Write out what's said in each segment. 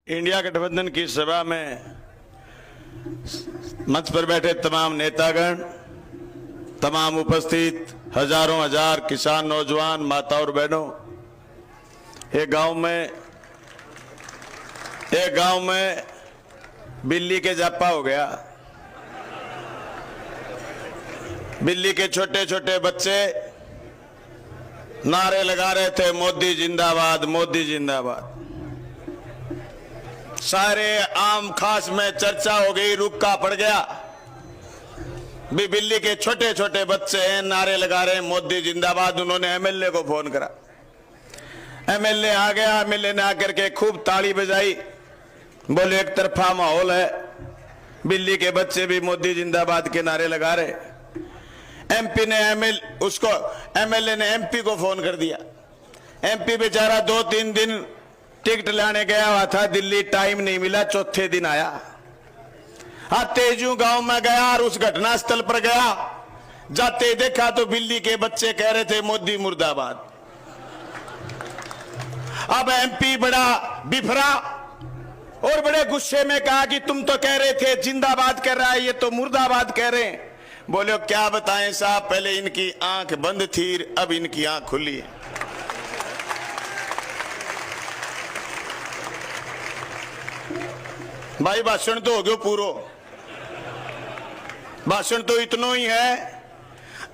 India गठबंधन की सभा में मंच पर बैठे तमाम नेतागण, तमाम उपस्थित हजारों हजार किसान, नौजवान, माता और बहनों, एक गांव में बिल्ली के जापा हो गया। बिल्ली के छोटे छोटे बच्चे नारे लगा रहे थे, मोदी जिंदाबाद, मोदी जिंदाबाद। सारे आम खास में चर्चा हो गई, रुक्का पड़ गया। बिल्ली के छोटे छोटे बच्चे हैं, नारे लगा रहे हैं मोदी जिंदाबाद। उन्होंने एमएलए को फोन करा, एमएलए आ गया। एमएलए ने आकर के खूब ताली बजाई, बोले एक तरफा माहौल है, बिल्ली के बच्चे भी मोदी जिंदाबाद के नारे लगा रहे। एमपी ने एमएलए ने एमपी को फोन कर दिया। एमपी बेचारा 2-3 दिन टिकट लाने गया हुआ था दिल्ली, टाइम नहीं मिला, चौथे दिन आया। तेजू गांव में गया और उस घटना स्थल पर गया। जाते देखा तो बिल्ली के बच्चे कह रहे थे मोदी मुर्दाबाद। अब एमपी बड़ा बिफरा और बड़े गुस्से में कहा कि तुम तो कह रहे थे जिंदाबाद कर रहा है, ये तो मुर्दाबाद कह रहे हैं। बोले क्या बताएं साहब, पहले इनकी आंख बंद थी, अब इनकी आंख खुली है। भाई भाषण तो हो गयो पूरो, भाषण तो इतना ही है।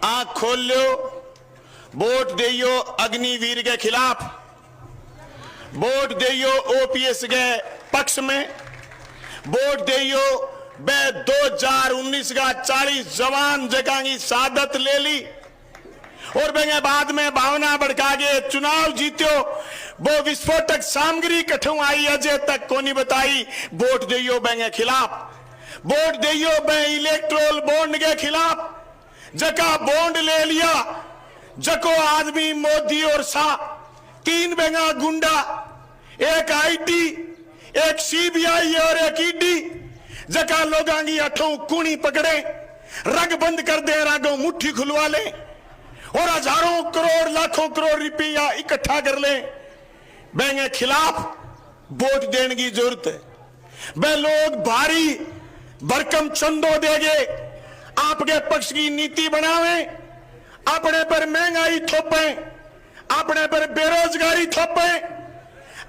आंख खोल लो, वोट दियो अग्निवीर के खिलाफ, वोट दियो ओपीएस के पक्ष में, वोट दियो 2019 का 40 जवान जगह की शहादत ले ली और बाद में भावना भड़का के चुनाव जीत्यो। वो विस्फोटक सामग्री कठू आई अजय तक को नहीं बताई। वोट दियो बेंगे खिलाफ, वोट दियो बे इलेक्ट्रोल बॉन्ड के खिलाफ। जका बॉन्ड ले लिया, जको आदमी मोदी और शाह, 3 बेंगा गुंडा, एक आईटी, एक सीबीआई और एक ईडी, जका लोगां की अठों कुणी पकड़े, रग बंद कर दे, रागों मुट्ठी खुलवा ले और हजारों करोड़ लाखों करोड़ रुपया इकट्ठा कर ले। बेंगे खिलाफ वोट देने की जरूरत है। वे लोग भारी भरकम चंदो देंगे, आपके पक्ष की नीति बनावे, अपने पर महंगाई थोपे, अपने पर बेरोजगारी थोपे,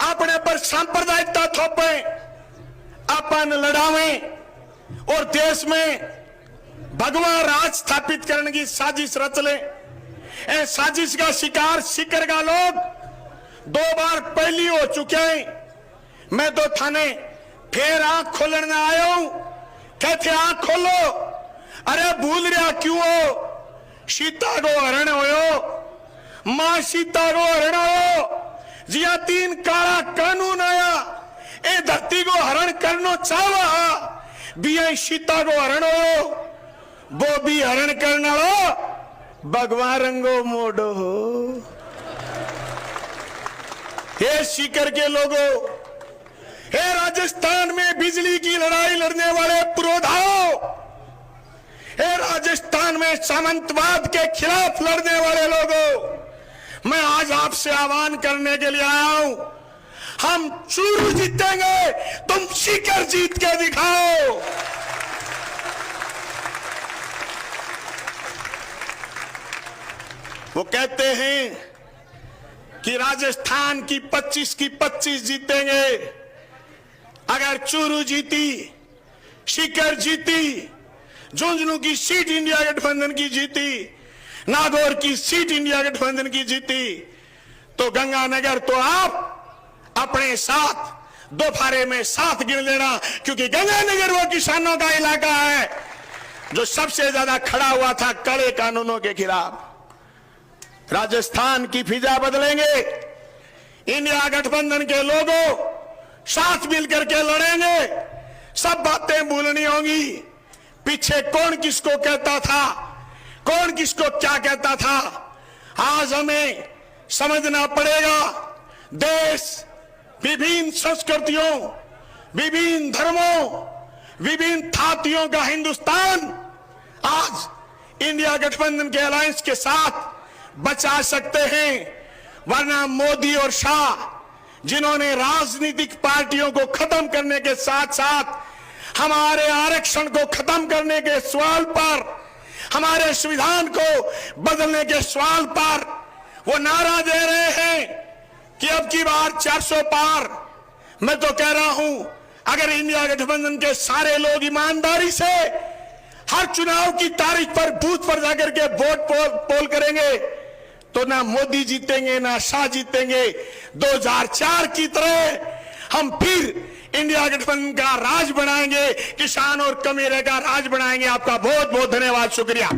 अपने पर सांप्रदायिकता थोपे, अपन लड़ावे और देश में भगवा राज स्थापित करने की साजिश रच ले। ए साजिश का शिकार सिकर का लोग 2 बार पहली हो चुके हैं। मैं तो थाने फिर आंख खोलने आया हूं, कहते आंख खोलो। अरे भूल रहा क्यों हो, सीता को हरण हो, मां सीता को हरण हो। जिया 3 काला कानून आया, ए धरती को हरण करना चाहवा, भी सीता को हरण हो, वो भी हरण करना हो, भगवान रंगो मोडो हो। हे सीकर के लोगों, हे राजस्थान में बिजली की लड़ाई लड़ने वाले पुरोधाओं, हे राजस्थान में सामंतवाद के खिलाफ लड़ने वाले लोगों, मैं आज आपसे आह्वान करने के लिए आया हूं। हम चूरू जीतेंगे, तुम सीकर जीत के दिखाओ। वो कहते हैं कि राजस्थान की 25 की 25 जीतेंगे। अगर चूरू जीती, सीकर जीती, झुंझुनू की सीट इंडिया गठबंधन की जीती, नागौर की सीट इंडिया गठबंधन की जीती, तो गंगानगर तो आप अपने साथ दोफारे में साथ गिन लेना, क्योंकि गंगानगर वो किसानों का इलाका है जो सबसे ज्यादा खड़ा हुआ था कड़े कानूनों के खिलाफ। राजस्थान की फिजा बदलेंगे, इंडिया गठबंधन के लोगों साथ मिलकर के लड़ेंगे। सब बातें भूलनी होंगी, पीछे कौन किसको कहता था, कौन किसको क्या कहता था। आज हमें समझना पड़ेगा, देश विभिन्न संस्कृतियों, विभिन्न धर्मों, विभिन्न थातियों का हिंदुस्तान आज इंडिया गठबंधन के अलायंस के साथ बचा सकते हैं। वरना मोदी और शाह जिन्होंने राजनीतिक पार्टियों को खत्म करने के साथ साथ हमारे आरक्षण को खत्म करने के सवाल पर, हमारे संविधान को बदलने के सवाल पर वो नारा दे रहे हैं कि अब की बार 400 पार। मैं तो कह रहा हूं, अगर इंडिया गठबंधन के सारे लोग ईमानदारी से हर चुनाव की तारीख पर बूथ पर जाकर के वोट पोल करेंगे तो ना मोदी जीतेंगे ना शाह जीतेंगे। 2004 की तरह हम फिर इंडिया गठबंधन का राज बनाएंगे, किसान और कमेरे का राज बनाएंगे। आपका बहुत बहुत धन्यवाद, शुक्रिया।